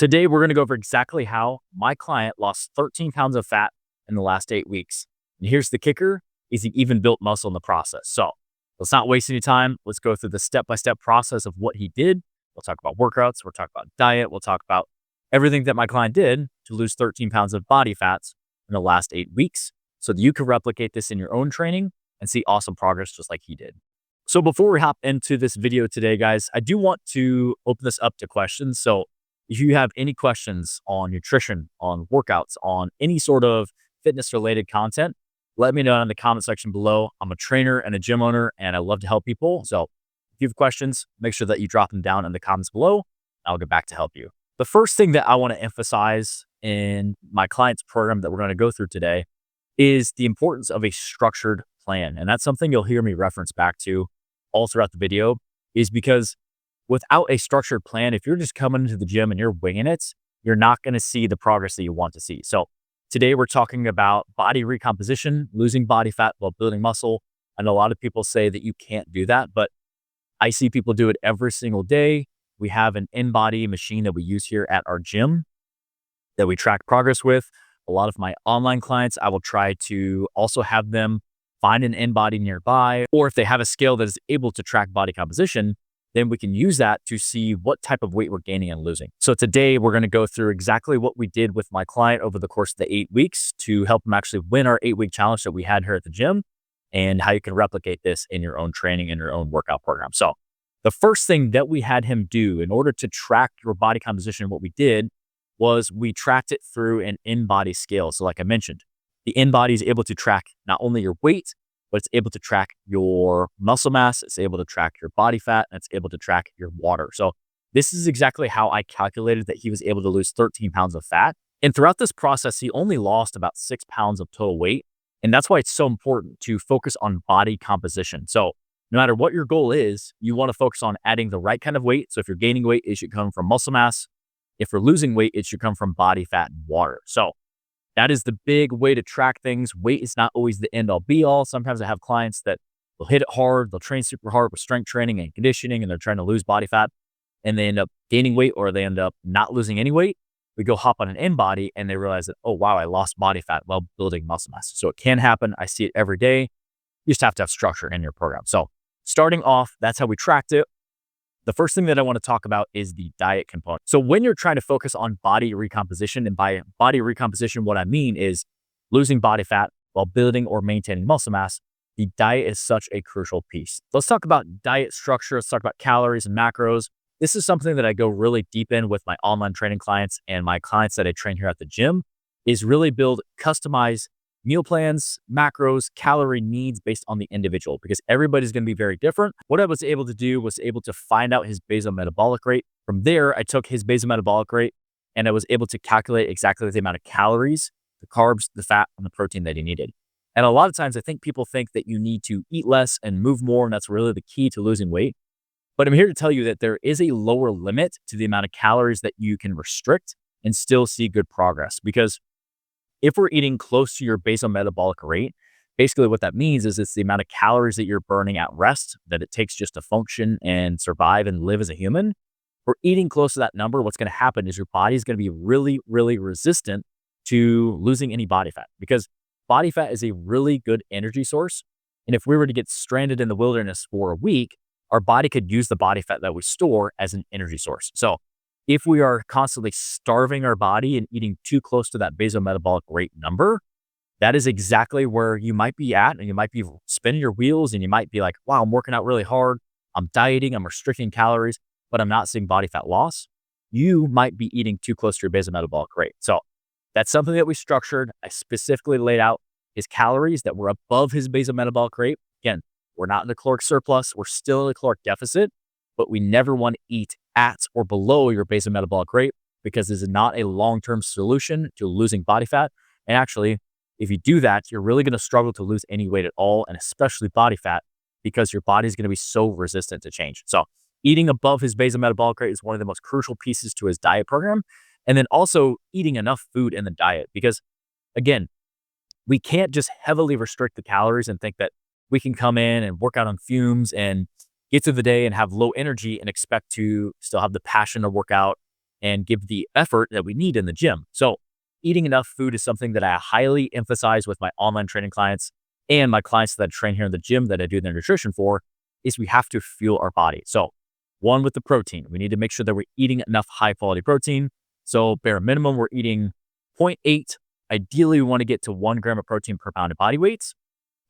Today, we're going to go over exactly how my client lost 13 pounds of fat in the last 8 weeks. And here's the kicker, is he even built muscle in the process. So let's not waste any time. Let's go through the step-by-step process of what he did. We'll talk about workouts. We'll talk about diet. We'll talk about everything that my client did to lose 13 pounds of body fats in the last 8 weeks so that you can replicate this in your own training and see awesome progress just like he did. So before we hop into this video today, guys, I do want to open this up to questions. So if you have any questions on nutrition, on workouts, on any sort of fitness related content, let me know in the comment section below. I'm a trainer and a gym owner, and I love to help people. So if you have questions, make sure that you drop them down in the comments below. I'll get back to help you. The first thing that I want to emphasize in my client's program that we're going to go through today is the importance of a structured plan. And that's something you'll hear me reference back to all throughout the video, is because without a structured plan, if you're just coming into the gym and you're winging it, you're not going to see the progress that you want to see. So today we're talking about body recomposition, losing body fat while building muscle. And a lot of people say that you can't do that, but I see people do it every single day. We have an InBody machine that we use here at our gym that we track progress with. A lot of my online clients, I will try to also have them find an InBody nearby, or if they have a scale that is able to track body composition, then we can use that to see what type of weight we're gaining and losing. So today we're going to go through exactly what we did with my client over the course of the 8 weeks to help him actually win our 8-week challenge that we had here at the gym, and how you can replicate this in your own training and your own workout program. So the first thing that we had him do in order to track your body composition, what we did was we tracked it through an InBody scale. So like I mentioned, the InBody is able to track not only your weight, but it's able to track your muscle mass, it's able to track your body fat, and it's able to track your water. So this is exactly how I calculated that he was able to lose 13 pounds of fat. And throughout this process, he only lost about 6 pounds of total weight. And that's why it's so important to focus on body composition. So no matter what your goal is, you want to focus on adding the right kind of weight. So if you're gaining weight, it should come from muscle mass. If you're losing weight, it should come from body fat and water. So that is the big way to track things. Weight is not always the end all be all. Sometimes I have clients that will hit it hard. They'll train super hard with strength training and conditioning, and they're trying to lose body fat, and they end up gaining weight, or they end up not losing any weight. We go hop on an InBody and they realize that, oh, wow, I lost body fat while building muscle mass. So it can happen. I see it every day. You just have to have structure in your program. So starting off, that's how we tracked it. The first thing that I want to talk about is the diet component. So when you're trying to focus on body recomposition, and by body recomposition, what I mean is losing body fat while building or maintaining muscle mass, the diet is such a crucial piece. Let's talk about diet structure. Let's talk about calories and macros. This is something that I go really deep in with my online training clients and my clients that I train here at the gym, is really build customized meal plans, macros, calorie needs based on the individual, because everybody's going to be very different. What I was able to do was able to find out his basal metabolic rate. From there, I took his basal metabolic rate and I was able to calculate exactly the amount of calories, the carbs, the fat, and the protein that he needed. And a lot of times I think people think that you need to eat less and move more, and that's really the key to losing weight. But I'm here to tell you that there is a lower limit to the amount of calories that you can restrict and still see good progress. Because if we're eating close to your basal metabolic rate, basically what that means is it's the amount of calories that you're burning at rest that it takes just to function and survive and live as a human. If we're eating close to that number, what's going to happen is your body is going to be really, really resistant to losing any body fat, because body fat is a really good energy source. And if we were to get stranded in the wilderness for a week, our body could use the body fat that we store as an energy source. So if we are constantly starving our body and eating too close to that basal metabolic rate number, that is exactly where you might be at, and you might be spinning your wheels, and you might be like, wow, I'm working out really hard. I'm dieting, I'm restricting calories, but I'm not seeing body fat loss. You might be eating too close to your basal metabolic rate. So that's something that we structured. I specifically laid out his calories that were above his basal metabolic rate. Again, we're not in a caloric surplus. We're still in a caloric deficit, but we never want to eat at or below your basal metabolic rate, because this is not a long-term solution to losing body fat. And actually, if you do that, you're really going to struggle to lose any weight at all, and especially body fat, because your body is going to be so resistant to change. So eating above his basal metabolic rate is one of the most crucial pieces to his diet program. And then also eating enough food in the diet, because again, we can't just heavily restrict the calories and think that we can come in and work out on fumes and get through the day and have low energy and expect to still have the passion to work out and give the effort that we need in the gym. So eating enough food is something that I highly emphasize with my online training clients and my clients that I train here in the gym that I do their nutrition for, is we have to fuel our body. So one, with the protein, we need to make sure that we're eating enough high quality protein. So bare minimum, we're eating zero point 0.8. Ideally, we want to get to 1 gram of protein per pound of body weight.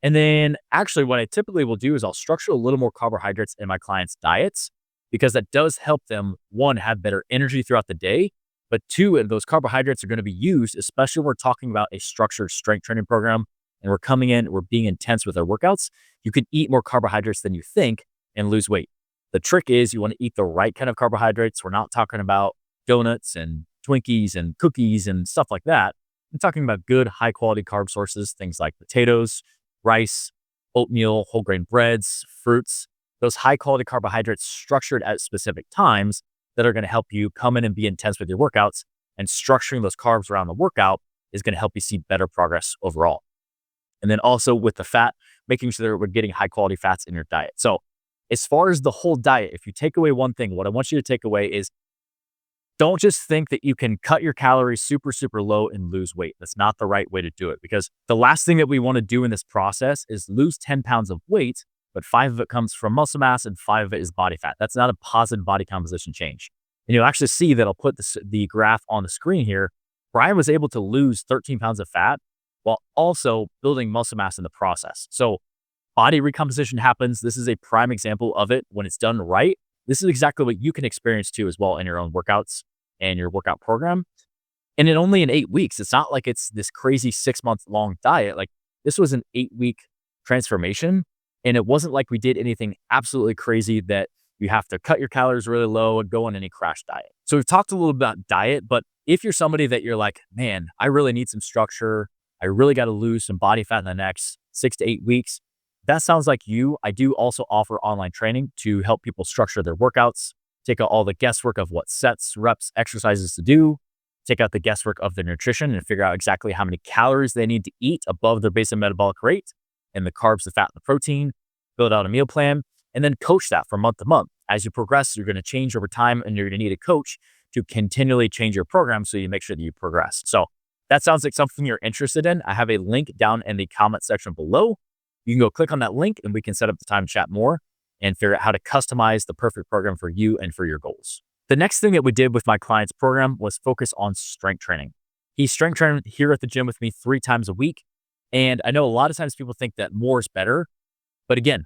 And then actually what I typically will do is I'll structure a little more carbohydrates in my clients' diets, because that does help them, one, have better energy throughout the day, but two, those carbohydrates are going to be used, especially when we're talking about a structured strength training program and we're coming in, we're being intense with our workouts. You can eat more carbohydrates than you think and lose weight. The trick is you want to eat the right kind of carbohydrates. We're not talking about donuts and Twinkies and cookies and stuff like that. I'm talking about good, high quality carb sources, things like potatoes, rice, oatmeal, whole grain breads, fruits, those high quality carbohydrates structured at specific times that are going to help you come in and be intense with your workouts. And structuring those carbs around the workout is going to help you see better progress overall. And then also with the fat, making sure that we're getting high quality fats in your diet. So as far as the whole diet, if you take away one thing, what I want you to take away is, don't just think that you can cut your calories super, super low and lose weight. That's not the right way to do it, because the last thing that we want to do in this process is lose 10 pounds of weight, but 5 of it comes from muscle mass and 5 of it is body fat. That's not a positive body composition change. And you'll actually see that I'll put the graph on the screen here. Brian was able to lose 13 pounds of fat while also building muscle mass in the process. So body recomposition happens. This is a prime example of it when it's done right. This is exactly what you can experience too as well in your own workouts and your workout program. And only in 8 weeks. It's not like it's this crazy 6-month long diet. Like, this was an 8-week transformation. And it wasn't like we did anything absolutely crazy that you have to cut your calories really low and go on any crash diet. So we've talked a little about diet, but if you're somebody that you're like, man, I really need some structure, I really got to lose some body fat in the next 6 to 8 weeks, that sounds like you. I do also offer online training to help people structure their workouts, take out all the guesswork of what sets, reps, exercises to do, take out the guesswork of their nutrition and figure out exactly how many calories they need to eat above their basic metabolic rate, and the carbs, the fat, and the protein, build out a meal plan, and then coach that from month to month. As you progress, you're going to change over time, and you're going to need a coach to continually change your program so you make sure that you progress. So that sounds like something you're interested in. I have a link down in the comment section below. You can go click on that link and we can set up the time to chat more and figure out how to customize the perfect program for you and for your goals. The next thing that we did with my client's program was focus on strength training. He strength trained here at the gym with me 3 times a week. And I know a lot of times people think that more is better. But again,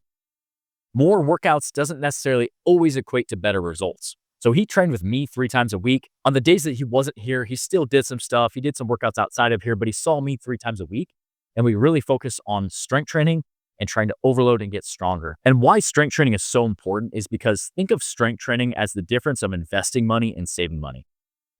more workouts doesn't necessarily always equate to better results. So he trained with me 3 times a week. On the days that he wasn't here, he still did some stuff. He did some workouts outside of here, but he saw me 3 times a week. And we really focus on strength training and trying to overload and get stronger. And why strength training is so important is because think of strength training as the difference of investing money and saving money.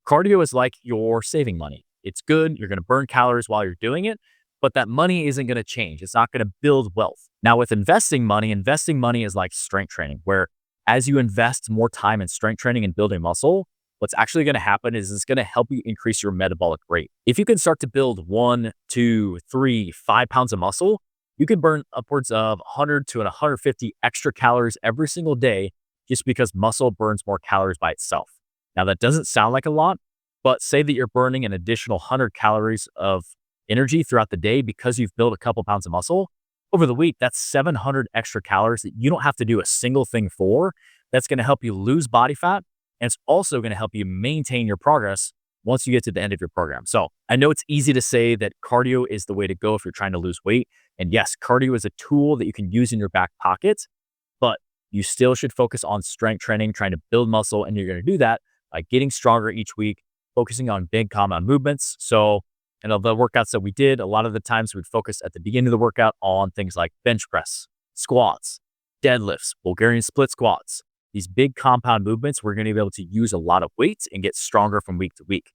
Cardio is like you're saving money. It's good. You're going to burn calories while you're doing it, but that money isn't going to change. It's not going to build wealth. Now with investing money is like strength training, where as you invest more time in strength training and building muscle, what's actually going to happen is it's going to help you increase your metabolic rate. If you can start to build 1, 2, 3, 5 pounds of muscle, you can burn upwards of 100 to 150 extra calories every single day just because muscle burns more calories by itself. Now that doesn't sound like a lot, but say that you're burning an additional 100 calories of energy throughout the day because you've built a couple pounds of muscle. Over the week, that's 700 extra calories that you don't have to do a single thing for. That's going to help you lose body fat. And it's also going to help you maintain your progress once you get to the end of your program. So I know it's easy to say that cardio is the way to go if you're trying to lose weight. And yes, cardio is a tool that you can use in your back pocket, but you still should focus on strength training, trying to build muscle. And you're going to do that by getting stronger each week, focusing on big compound movements. So, and of the workouts that we did, a lot of the times we'd focus at the beginning of the workout on things like bench press, squats, deadlifts, Bulgarian split squats. These big compound movements, we're going to be able to use a lot of weight and get stronger from week to week.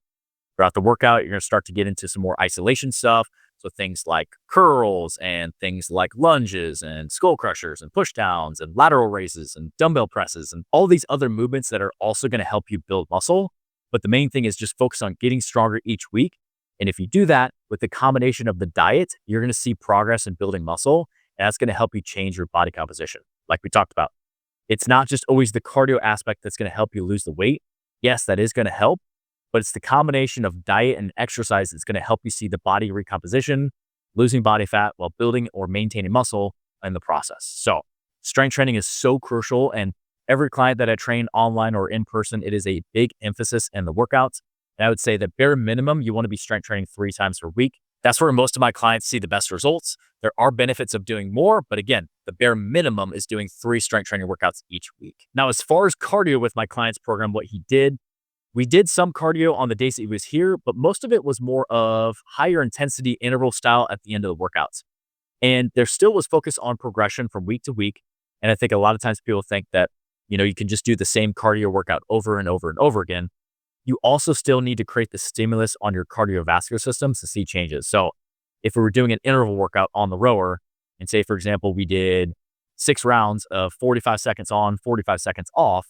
Throughout the workout, you're going to start to get into some more isolation stuff. So things like curls and things like lunges and skull crushers and push downs and lateral raises and dumbbell presses and all these other movements that are also going to help you build muscle. But the main thing is just focus on getting stronger each week. And if you do that with the combination of the diet, you're going to see progress in building muscle. And that's going to help you change your body composition, like we talked about. It's not just always the cardio aspect that's going to help you lose the weight. Yes, that is going to help, but it's the combination of diet and exercise that's going to help you see the body recomposition, losing body fat while building or maintaining muscle in the process. So strength training is so crucial. And every client that I train online or in person, it is a big emphasis in the workouts. And I would say that bare minimum, you want to be strength training 3 times per week. That's where most of my clients see the best results. There are benefits of doing more, but again, the bare minimum is doing 3 strength training workouts each week. Now, as far as cardio with my client's program, what he did, we did some cardio on the days that he was here, but most of it was more of higher intensity interval style at the end of the workouts. And there still was focus on progression from week to week. And I think a lot of times people think that, you can just do the same cardio workout over and over and over again. You also still need to create the stimulus on your cardiovascular system to see changes. So if we were doing an interval workout on the rower, and say, for example, we did 6 rounds of 45 seconds on, 45 seconds off,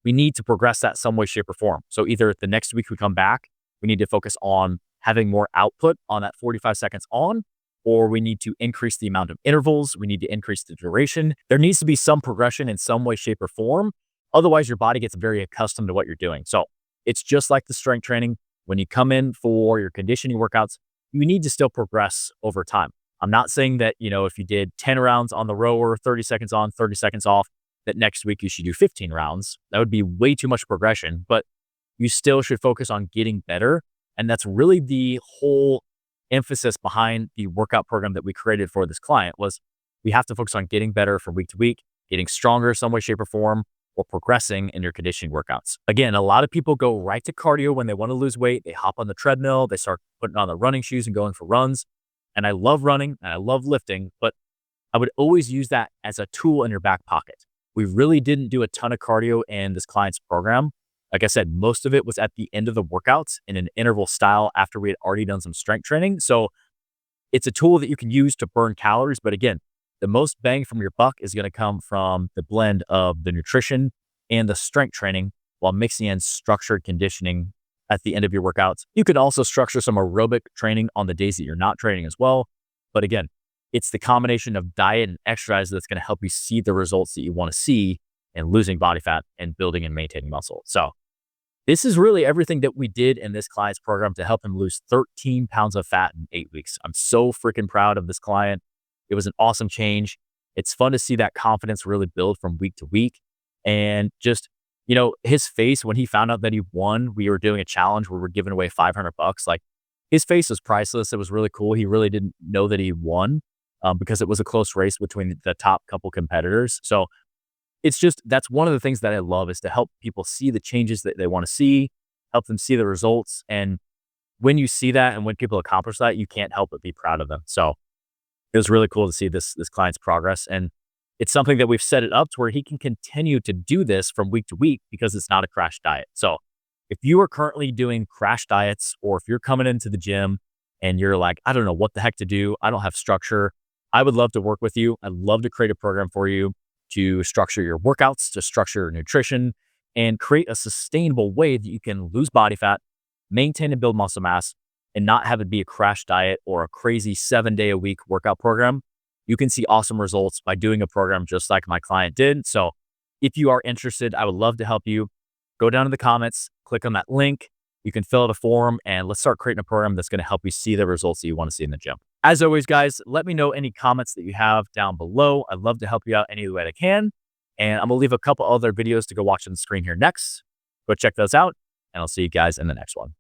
we need to progress that some way, shape, or form. So either the next week we come back, we need to focus on having more output on that 45 seconds on, or we need to increase the amount of intervals. We need to increase the duration. There needs to be some progression in some way, shape, or form. Otherwise, your body gets very accustomed to what you're doing. So it's just like the strength training. When you come in for your conditioning workouts, you need to still progress over time. I'm not saying that, if you did 10 rounds on the rower, 30 seconds on, 30 seconds off, that next week you should do 15 rounds. That would be way too much progression, but you still should focus on getting better. And that's really the whole emphasis behind the workout program that we created for this client. Was we have to focus on getting better from week to week, getting stronger some way, shape, or form, or progressing in your conditioning workouts. Again, a lot of people go right to cardio when they want to lose weight. They hop on the treadmill, they start putting on the running shoes and going for runs. And I love running and I love lifting, but I would always use that as a tool in your back pocket. We really didn't do a ton of cardio in this client's program. Like I said, most of it was at the end of the workouts in an interval style after we had already done some strength training. So it's a tool that you can use to burn calories. But again, the most bang from your buck is going to come from the blend of the nutrition and the strength training while mixing in structured conditioning at the end of your workouts. You can also structure some aerobic training on the days that you're not training as well. But again, it's the combination of diet and exercise that's going to help you see the results that you want to see in losing body fat and building and maintaining muscle. So this is really everything that we did in this client's program to help him lose 13 pounds of fat in 8 weeks. I'm so freaking proud of this client. It was an awesome change. It's fun to see that confidence really build from week to week. And just, his face when he found out that he won, we were doing a challenge where we're giving away $500. Like, his face was priceless. It was really cool. He really didn't know that he won because it was a close race between the top couple competitors. So it's just, that's one of the things that I love, is to help people see the changes that they want to see, help them see the results. And when you see that and when people accomplish that, you can't help but be proud of them. So it was really cool to see this client's progress. And it's something that we've set it up to where he can continue to do this from week to week because it's not a crash diet. So if you are currently doing crash diets, or if you're coming into the gym and you're like, I don't know what the heck to do, I don't have structure, I would love to work with you. I'd love to create a program for you to structure your workouts, to structure your nutrition, and create a sustainable way that you can lose body fat, maintain and build muscle mass, and not have it be a crash diet or a crazy 7-day-a-week workout program. You can see awesome results by doing a program just like my client did. So if you are interested, I would love to help you. Go down in the comments, click on that link. You can fill out a form, and let's start creating a program that's going to help you see the results that you want to see in the gym. As always, guys, let me know any comments that you have down below. I'd love to help you out any way I can. And I'm going to leave a couple other videos to go watch on the screen here next. Go check those out, and I'll see you guys in the next one.